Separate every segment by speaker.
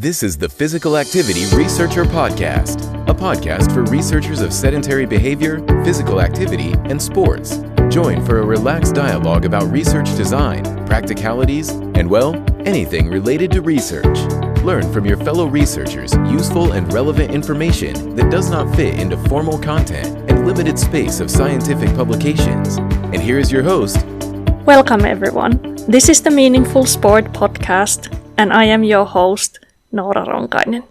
Speaker 1: This is the Physical Activity Researcher Podcast, a podcast for researchers of sedentary behavior, physical activity, and sports. Join for a relaxed dialogue about research design, practicalities, and, well, anything related to research. Learn from your fellow researchers useful and relevant information that does not fit into formal content and limited space of scientific publications. And here is your host.
Speaker 2: Welcome everyone. This is the Meaningful Sport podcast, and I am your host, Noora Ronkainen.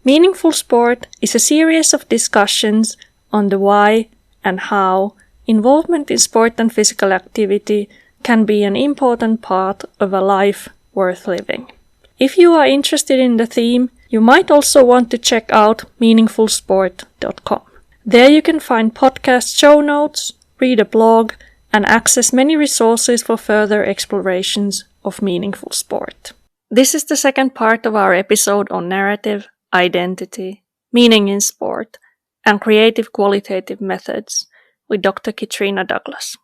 Speaker 2: Meaningful Sport is a series of discussions on the why and how involvement in sport and physical activity can be an important part of a life worth living. If you are interested in the theme, you might also want to check out meaningfulsport.com. There you can find podcast show notes, read a blog, and access many resources for further explorations of meaningful sport. This is the second part of our episode on narrative, identity, meaning in sport, and creative qualitative methods with Dr. Kitrina Douglas.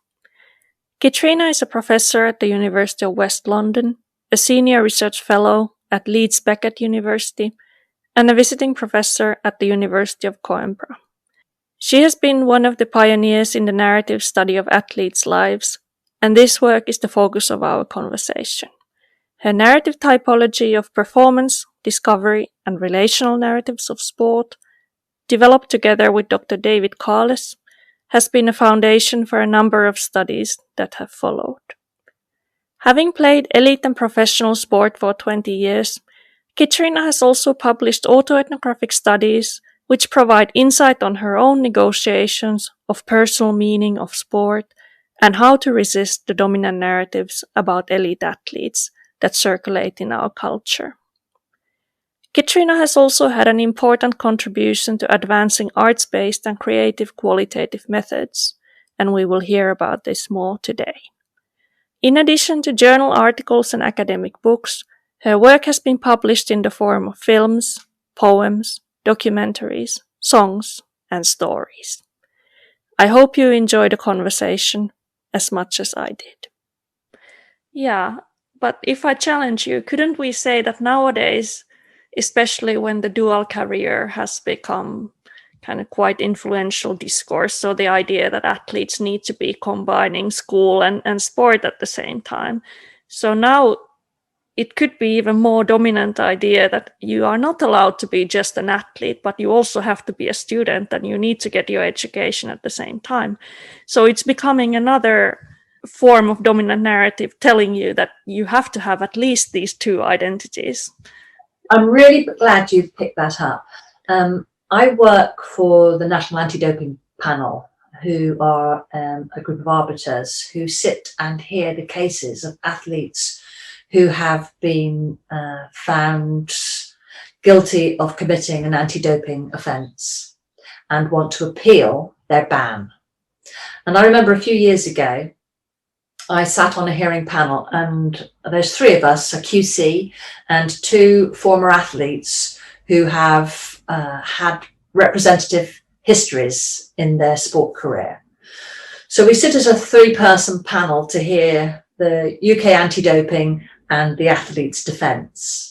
Speaker 2: Kitrina is a professor at the University of West London, a senior research fellow at Leeds Beckett University, and a visiting professor at the University of Coimbra. She has been one of the pioneers in the narrative study of athletes' lives, and this work is the focus of our conversation. Her narrative typology of performance, discovery, and relational narratives of sport, developed together with Dr. David Carless, has been a foundation for a number of studies that have followed. Having played elite and professional sport for 20 years, Kitrina has also published autoethnographic studies which provide insight on her own negotiations of personal meaning of sport and how to resist the dominant narratives about elite athletes that circulate in our culture. Kitrina has also had an important contribution to advancing arts-based and creative qualitative methods, and we will hear about this more today. In addition to journal articles and academic books, her work has been published in the form of films, poems, documentaries, songs, and stories. I hope you enjoy the conversation as much as I did. Yeah, but if I challenge you, couldn't we say that nowadays, especially when the dual career has become kind of quite influential discourse, so the idea that athletes need to be combining school and sport at the same time. So now it could be even more dominant idea that you are not allowed to be just an athlete, but you also have to be a student and you need to get your education at the same time. So it's becoming another form of dominant narrative telling you that you have to have at least these two identities.
Speaker 3: I'm really glad you've picked that up. I work for the National Anti-Doping Panel, who are a group of arbiters who sit and hear the cases of athletes who have been found guilty of committing an anti-doping offence and want to appeal their ban. And I remember a few years ago, I sat on a hearing panel and there's three of us, a QC and two former athletes who have had representative histories in their sport career. So we sit as a three-person panel to hear the UK anti-doping and the athlete's defence.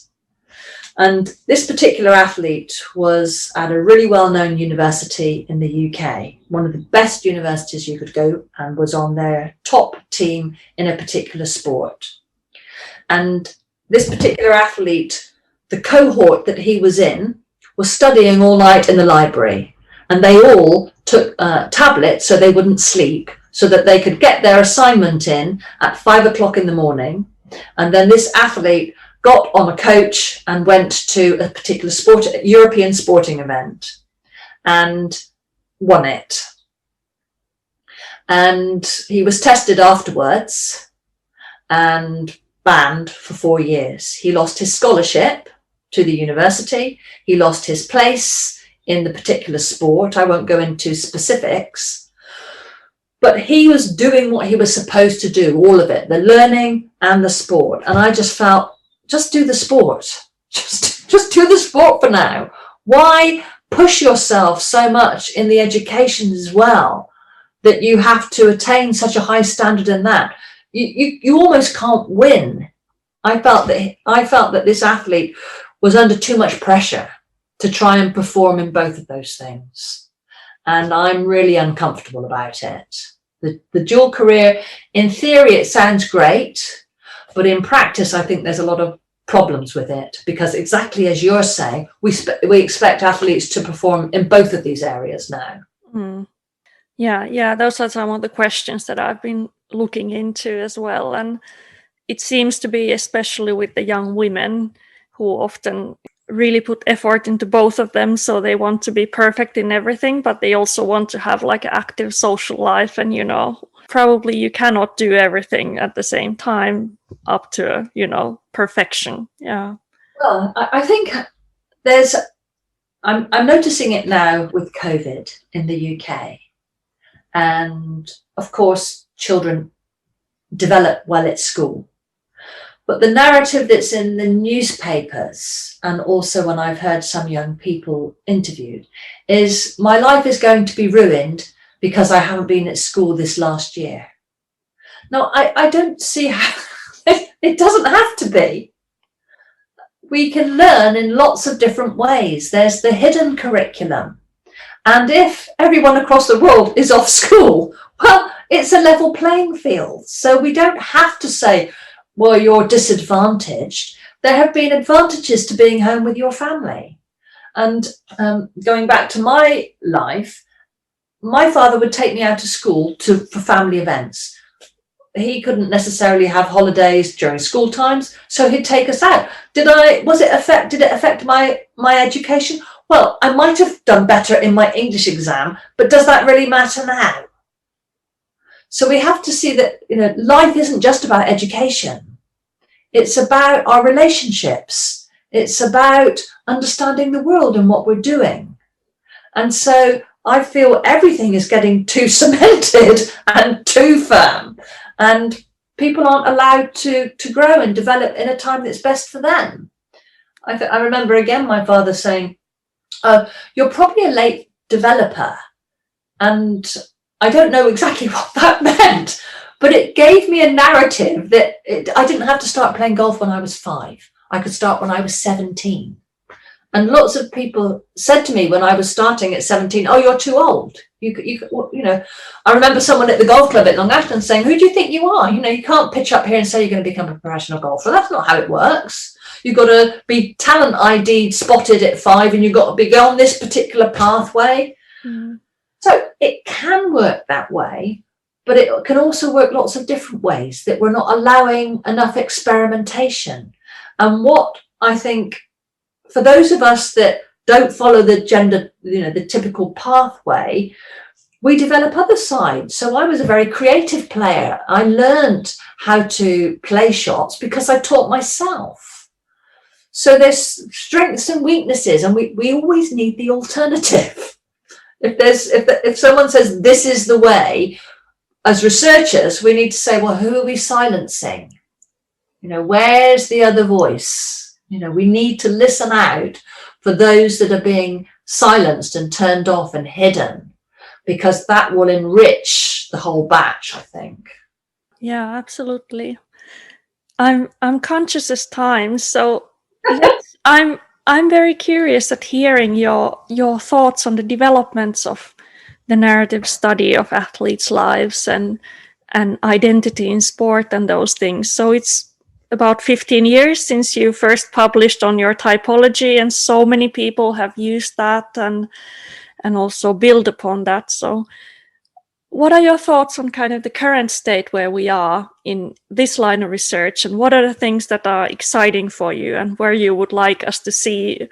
Speaker 3: And this particular athlete was at a really well-known university in the UK, one of the best universities you could go, and was on their top team in a particular sport. And this particular athlete, the cohort that he was in, was studying all night in the library, and they all took tablets so they wouldn't sleep, so that they could get their assignment in at 5 o'clock in the morning. And then this athlete got on a coach and went to a particular European sporting event and won it. And he was tested afterwards and banned for 4 years. He lost his scholarship to the university. He lost his place in the particular sport. I won't go into specifics. But he was doing what he was supposed to do, all of it, the learning and the sport. And I just felt, just do the sport. Just do the sport for now. Why push yourself so much in the education as well that you have to attain such a high standard in that? You almost can't win. I felt that this athlete was under too much pressure to try and perform in both of those things. And I'm really uncomfortable about it. The dual career, in theory, it sounds great, but in practice, I think there's a lot of problems with it, because exactly as you're saying, we expect athletes to perform in both of these areas now.
Speaker 2: Yeah, those are some of the questions that I've been looking into as well. And it seems to be, especially with the young women, who often really put effort into both of them. So they want to be perfect in everything, but they also want to have like an active social life. And, probably you cannot do everything at the same time up to, perfection. Yeah.
Speaker 3: Well, I think I'm noticing it now with COVID in the UK. And of course, children develop well at school. But the narrative that's in the newspapers, and also when I've heard some young people interviewed, is my life is going to be ruined because I haven't been at school this last year. No, I don't see how it doesn't have to be. We can learn in lots of different ways. There's the hidden curriculum. And if everyone across the world is off school, well, it's a level playing field. So we don't have to say, well, you're disadvantaged. There have been advantages to being home with your family. And going back to my life, my father would take me out of school for family events. He couldn't necessarily have holidays during school times, so he'd take us out. Did it affect my education? Well, I might have done better in my English exam, but does that really matter now? So we have to see that, life isn't just about education. It's about our relationships. It's about understanding the world and what we're doing. And so I feel everything is getting too cemented and too firm, and people aren't allowed to grow and develop in a time that's best for them. I remember again my father saying, you're probably a late developer. And I don't know exactly what that meant, but it gave me a narrative that I didn't have to start playing golf when I was 5. I could start when I was 17. And lots of people said to me when I was starting at 17, oh, you're too old. I remember someone at the golf club at Long Ashton saying, who do you think you are? You can't pitch up here and say you're going to become a professional golfer. That's not how it works. You've got to be talent ID'd, spotted at 5, and you've got to be on this particular pathway. Mm. So it can work that way, but it can also work lots of different ways, that we're not allowing enough experimentation. And what I think, for those of us that don't follow the the typical pathway, we develop other sides. So I was a very creative player. I learned how to play shots because I taught myself. So there's strengths and weaknesses, and we always need the alternative. If someone says this is the way, as researchers, we need to say, well, who are we silencing? Where's the other voice? We need to listen out for those that are being silenced and turned off and hidden, because that will enrich the whole batch, I think.
Speaker 2: Yeah, absolutely. I'm conscious as time, so I'm very curious at hearing your thoughts on the developments of the narrative study of athletes' lives and identity in sport and those things. So it's about 15 years since you first published on your typology, and so many people have used that and also build upon that. So what are your thoughts on kind of the current state where we are in this line of research, and what are the things that are exciting for you, and where you would like us to see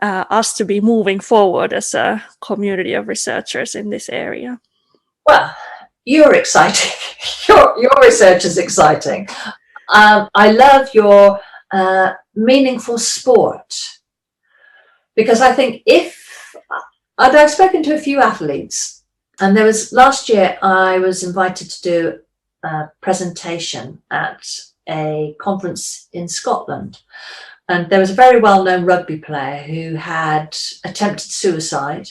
Speaker 2: us to be moving forward as a community of researchers in this area?
Speaker 3: Well, you're exciting. Your research is exciting. I love your meaningful sport, because I think I've spoken to a few athletes, and last year I was invited to do a presentation at a conference in Scotland, and there was a very well-known rugby player who had attempted suicide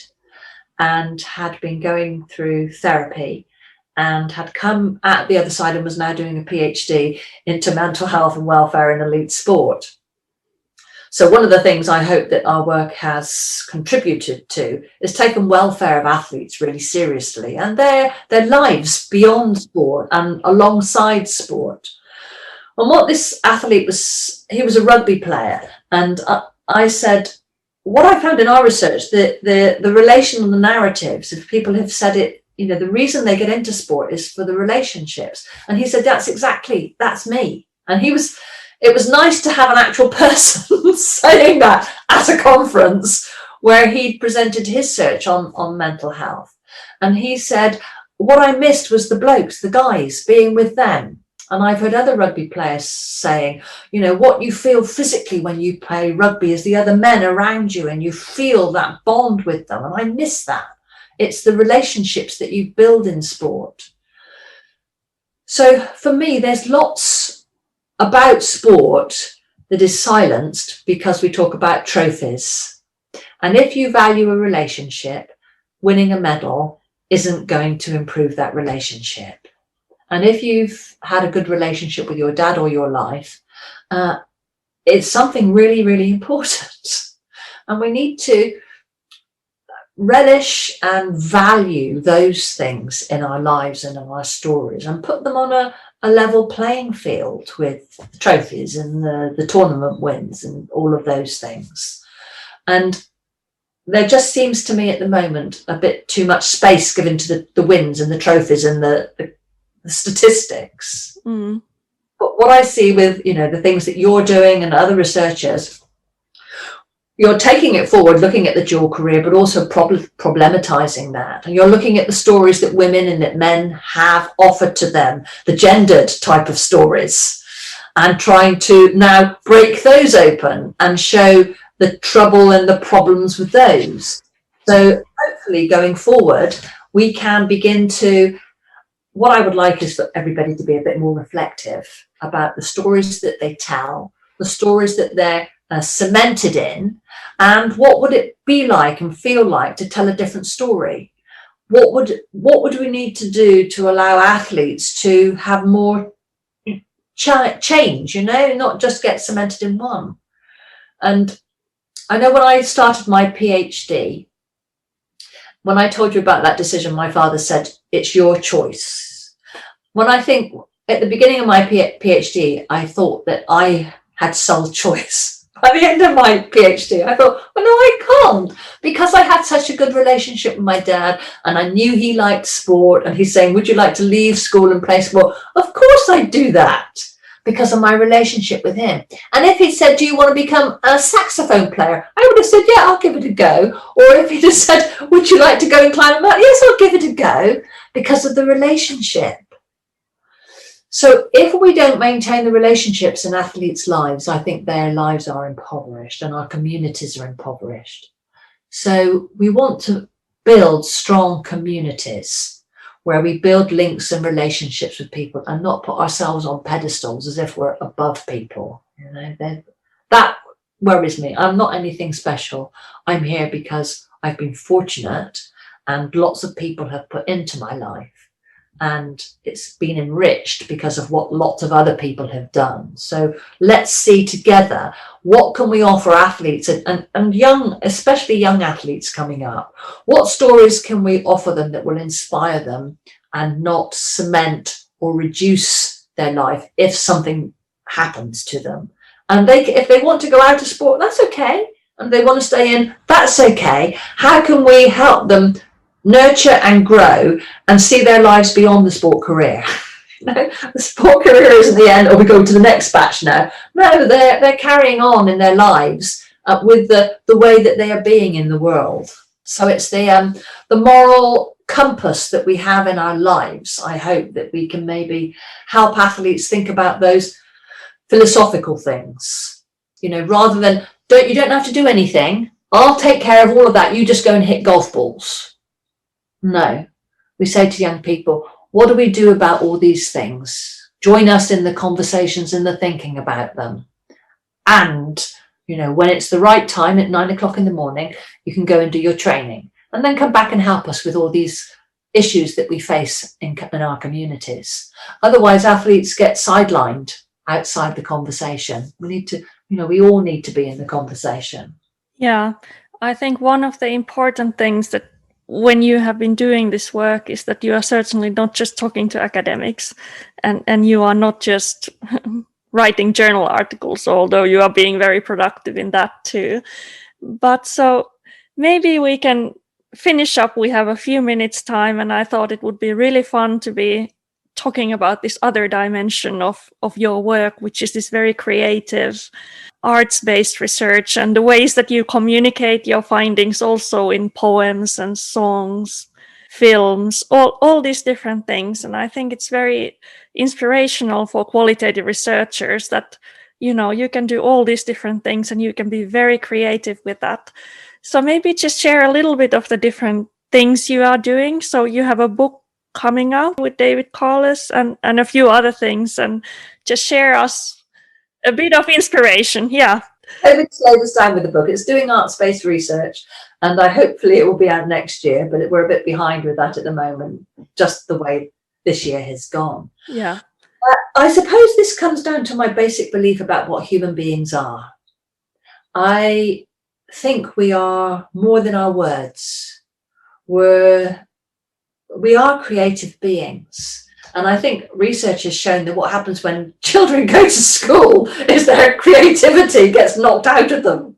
Speaker 3: and had been going through therapy, and had come out the other side and was now doing a PhD into mental health and welfare in elite sport. So one of the things I hope that our work has contributed to is taken welfare of athletes really seriously, and their lives beyond sport and alongside sport. And what this athlete was, he was a rugby player, and I said, what I found in our research, the relational narratives, if people have said it, you know, the reason they get into sport is for the relationships. And he said, that's me. And it was nice to have an actual person saying that at a conference where he presented his search on mental health. And he said, what I missed was the blokes, the guys, being with them. And I've heard other rugby players saying, you know, what you feel physically when you play rugby is the other men around you, and you feel that bond with them. And I miss that. It's the relationships that you build in sport. So for me, there's lots about sport that is silenced because we talk about trophies. And if you value a relationship, winning a medal isn't going to improve that relationship. And if you've had a good relationship with your dad or your life, it's something really, really important. And we need to relish and value those things in our lives and in our stories, and put them on a level playing field with the trophies and the tournament wins and all of those things. And there just seems to me at the moment a bit too much space given to the wins and the trophies and the statistics. But what I see with, you know, the things that you're doing and other researchers, you're taking it forward, looking at the dual career, but also problematizing that. And you're looking at the stories that women and that men have offered to them, the gendered type of stories, and trying to now break those open and show the trouble and the problems with those. So hopefully going forward, we can begin to, what I would like is for everybody to be a bit more reflective about the stories that they tell, the stories that they're cemented in, and what would it be like and feel like to tell a different story? What would we need to do to allow athletes to have more change, you know, not just get cemented in one? And I know when I started my PhD, when I told you about that decision, my father said, it's your choice. When I think at the beginning of my PhD, I thought that I had sole choice. By the end of my PhD, I thought, well, no, I can't, because I had such a good relationship with my dad, and I knew he liked sport, and he's saying, would you like to leave school and play sport? Of course I'd do that, because of my relationship with him. And if he said, do you want to become a saxophone player? I would have said, yeah, I'll give it a go. Or if he'd have said, would you like to go and climb a mountain? Yes, I'll give it a go, because of the relationship. So if we don't maintain the relationships in athletes' lives, I think their lives are impoverished and our communities are impoverished. So we want to build strong communities where we build links and relationships with people and not put ourselves on pedestals as if we're above people. You know, that worries me. I'm not anything special. I'm here because I've been fortunate and lots of people have put into my life. And it's been enriched because of what lots of other people have done. So let's see together, what can we offer athletes and young, especially young athletes coming up? What stories can we offer them that will inspire them and not cement or reduce their life if something happens to them? And if they want to go out of sport, that's okay. And they want to stay in, that's okay. How can we help them nurture and grow and see their lives beyond the sport career? You know, the sport career isn't the end, or we go to the next batch now. No, they're carrying on in their lives with the way that they are being in the world. So it's the moral compass that we have in our lives. I hope that we can maybe help athletes think about those philosophical things, you know, rather than you don't have to do anything, I'll take care of all of that, you just go and hit golf balls. No, we say to young people, what do we do about all these things? Join us in the conversations and the thinking about them. And, you know, when it's the right time at 9 o'clock in the morning, you can go and do your training and then come back and help us with all these issues that we face in our communities. Otherwise, athletes get sidelined outside the conversation. We we all need to be in the conversation.
Speaker 2: Yeah, I think one of the important things that when you have been doing this work is that you are certainly not just talking to academics, and you are not just writing journal articles, although you are being very productive in that too. But so maybe we can finish up. We have a few minutes time, and I thought it would be really fun to be talking about this other dimension of your work, which is this very creative arts-based research and the ways that you communicate your findings also in poems and songs, films, all these different things. And I think it's very inspirational for qualitative researchers that, you can do all these different things and you can be very creative with that. So maybe just share a little bit of the different things you are doing. So you have a book coming out with David Carless and a few other things, and just share us a bit of inspiration. Yeah.
Speaker 3: David slowed us down with the book. It's doing arts-based research, and hopefully it will be out next year, but we're a bit behind with that at the moment, just the way this year has gone.
Speaker 2: Yeah.
Speaker 3: I suppose this comes down to my basic belief about what human beings are. I think we are more than our words. We are creative beings. And I think research has shown that what happens when children go to school is their creativity gets knocked out of them.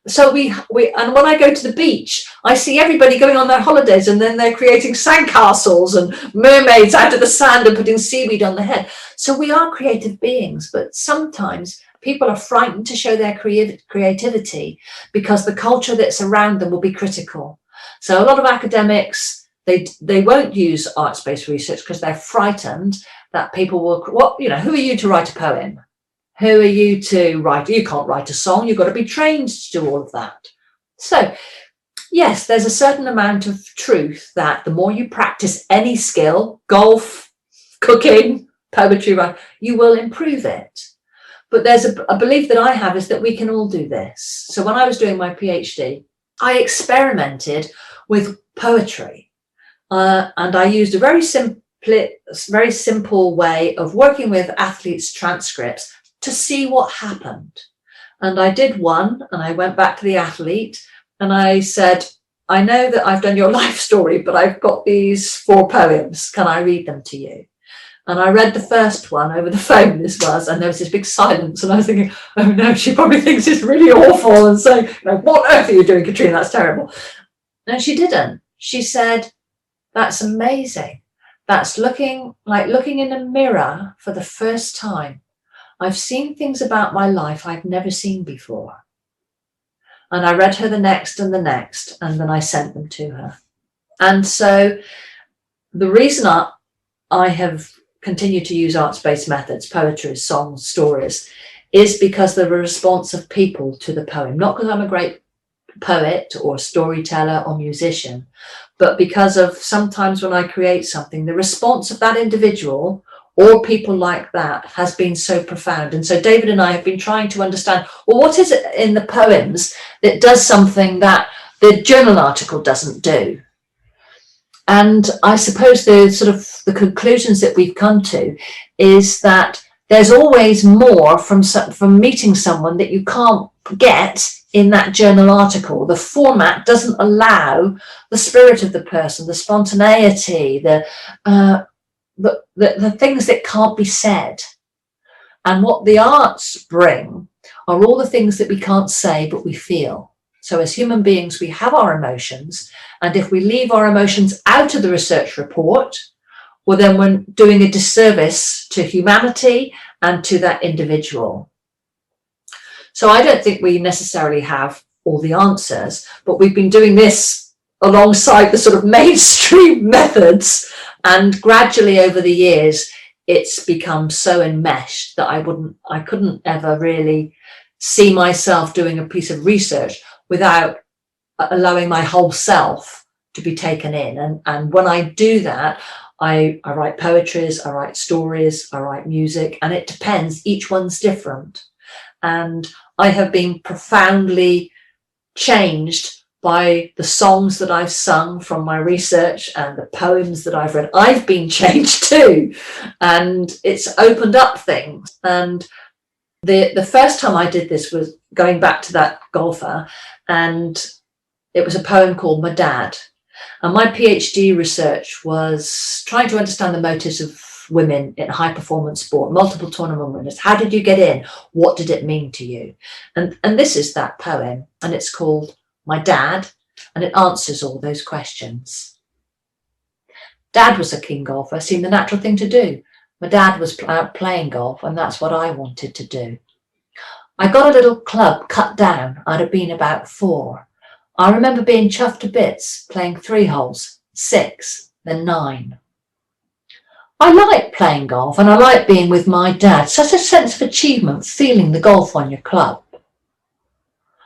Speaker 3: So and when I go to the beach, I see everybody going on their holidays and then they're creating sandcastles and mermaids out of the sand and putting seaweed on their head. So we are creative beings, but sometimes people are frightened to show their creativity because the culture that's around them will be critical. So a lot of academics, they won't use arts-based research because they're frightened that people will, who are you to write a poem? Who are you to write? You can't write a song. You've got to be trained to do all of that. So yes, there's a certain amount of truth that the more you practice any skill, golf, cooking, poetry, you will improve it. But there's a belief that I have is that we can all do this. So when I was doing my PhD, I experimented with poetry. And I used a very simple way of working with athletes' transcripts to see what happened. And I did one, and I went back to the athlete and I said, I know that I've done your life story, but I've got these 4 poems. Can I read them to you? And I read the first one over the phone, and there was this big silence, and I was thinking, oh no, she probably thinks it's really awful and saying, what on earth are you doing, Kitrina? That's terrible. No, she didn't. She said, that's amazing. That's looking in a mirror for the first time. I've seen things about my life I've never seen before. And I read her the next, and then I sent them to her. And so the reason I have continued to use arts-based methods, poetry, songs, stories, is because of the response of people to the poem. Not because I'm a great poet or storyteller or musician, but because of sometimes when I create something, the response of that individual or people like that has been so profound. And so David and I have been trying to understand, well, what is it in the poems that does something that the journal article doesn't do? And I suppose the conclusions that we've come to is that there's always more from meeting someone that you can't get in that journal article. The format doesn't allow the spirit of the person, the spontaneity, the things that can't be said. And what the arts bring are all the things that we can't say, but we feel. So as human beings, we have our emotions. And if we leave our emotions out of the research report, well, then we're doing a disservice to humanity and to that individual. So I don't think we necessarily have all the answers, but we've been doing this alongside the sort of mainstream methods. And gradually over the years, it's become so enmeshed that I couldn't ever really see myself doing a piece of research without allowing my whole self to be taken in. And when I do that, I write poetries, I write stories, I write music, and it depends. Each one's different. And I have been profoundly changed by the songs that I've sung from my research and the poems that I've read. I've been changed too. And it's opened up things. And The first time I did this was going back to that golfer, and it was a poem called My Dad. And my PhD research was trying to understand the motives of women in high performance sport, multiple tournament winners. How did you get in? What did it mean to you? And this is that poem, and it's called My Dad, and it answers all those questions. Dad was a keen golfer, seemed the natural thing to do. My dad was out playing golf, and that's what I wanted to do. I got a little club cut down. I'd have been about 4. I remember being chuffed to bits, playing 3 holes, 6, then 9. I liked playing golf, and I liked being with my dad. Such a sense of achievement, feeling the golf on your club.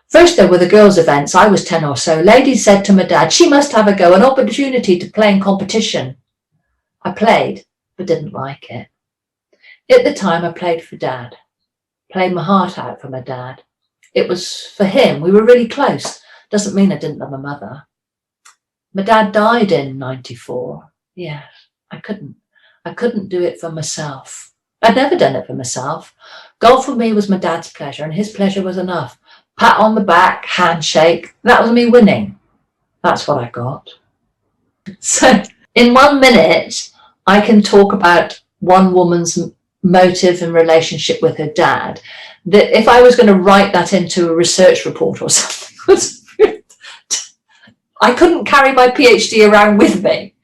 Speaker 3: First there were the girls' events. I was 10 or so. Ladies said to my dad, she must have a go, an opportunity to play in competition. I played, but didn't like it. At the time, I played for Dad, played my heart out for my dad. It was for him. We were really close. Doesn't mean I didn't love my mother. My dad died in 94. Yeah, I couldn't do it for myself. I'd never done it for myself. Golf for me was my dad's pleasure, and his pleasure was enough. Pat on the back, handshake, that was me winning. That's what I got. So in 1 minute, I can talk about one woman's motive and relationship with her dad, that if I was going to write that into a research report or something, I couldn't carry my PhD around with me,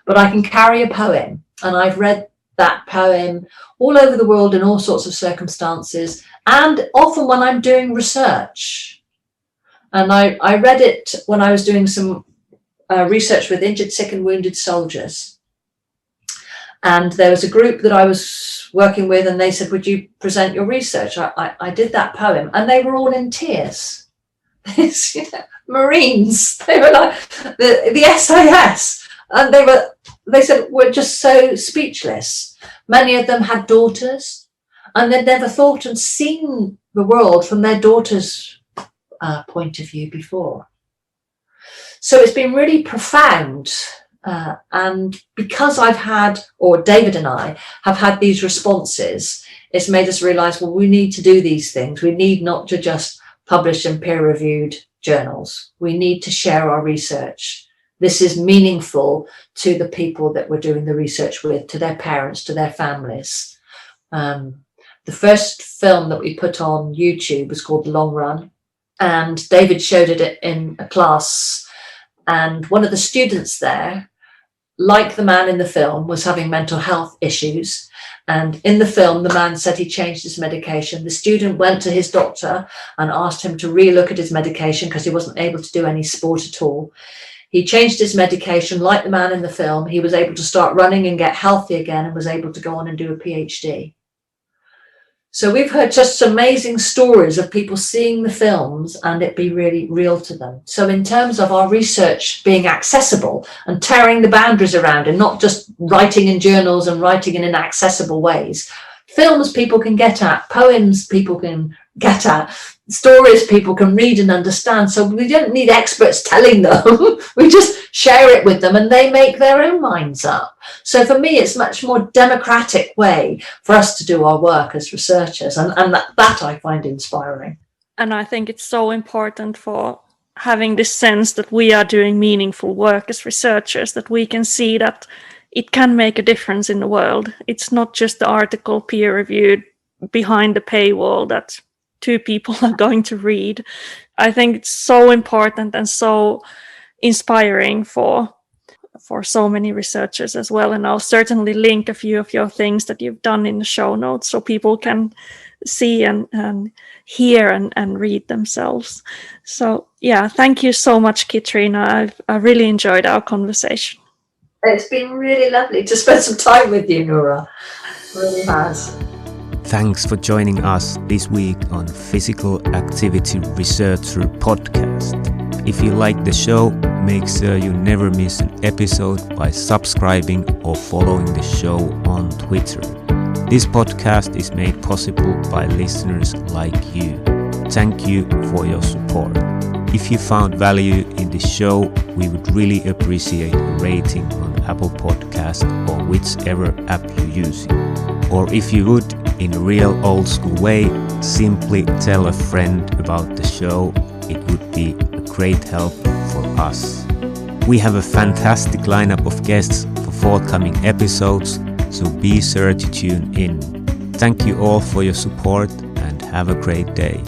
Speaker 3: but I can carry a poem. And I've read that poem all over the world in all sorts of circumstances, and often when I'm doing research. And I read it when I was doing some research with injured, sick and wounded soldiers. And there was a group that I was working with, and they said, would you present your research? I did that poem, and they were all in tears. Marines, they were like the SAS, and they said, we're just so speechless. Many of them had daughters, and they'd never thought and seen the world from their daughter's point of view before. So it's been really profound. And because David and I have had these responses, it's made us realize, well, we need to do these things. We need not to just publish in peer-reviewed journals. We need to share our research. This is meaningful to the people that we're doing the research with, to their parents, to their families. The first film that we put on YouTube was called The Long Run, and David showed it in a class, and one of the students there, like the man in the film, was having mental health issues. And in the film, the man said he changed his medication. The student went to his doctor and asked him to relook at his medication because he wasn't able to do any sport at all. He changed his medication, like the man in the film. He was able to start running and get healthy again, and was able to go on and do a PhD. So we've heard just amazing stories of people seeing the films and it be really real to them. So in terms of our research being accessible and tearing the boundaries around, and not just writing in journals and writing in inaccessible ways, films people can get at, poems people can get at, stories people can read and understand. So we don't need experts telling them. We just share it with them and they make their own minds up. So for me, it's much more democratic way for us to do our work as researchers. And that I find inspiring.
Speaker 2: And I think it's so important for having this sense that we are doing meaningful work as researchers, that we can see that it can make a difference in the world. It's not just the article peer-reviewed behind the paywall that 2 people are going to read. I think it's so important and so inspiring for so many researchers as well. And I'll certainly link a few of your things that you've done in the show notes so people can see and hear and read themselves. So yeah, thank you so much, Kitrina. I really enjoyed our conversation.
Speaker 3: It's been really lovely to spend some time with you, Nora. It really has.
Speaker 4: Thanks for joining us this week on Physical Activity Researcher Podcast. If you like the show, make sure you never miss an episode by subscribing or following the show on Twitter. This podcast is made possible by listeners like you. Thank you for your support. If you found value in the show, we would really appreciate a rating on Apple Podcasts or whichever app you're using. Or if you would, in a real old school way, simply tell a friend about the show. It would be a great help for us. We have a fantastic lineup of guests for forthcoming episodes, so be sure to tune in. Thank you all for your support and have a great day.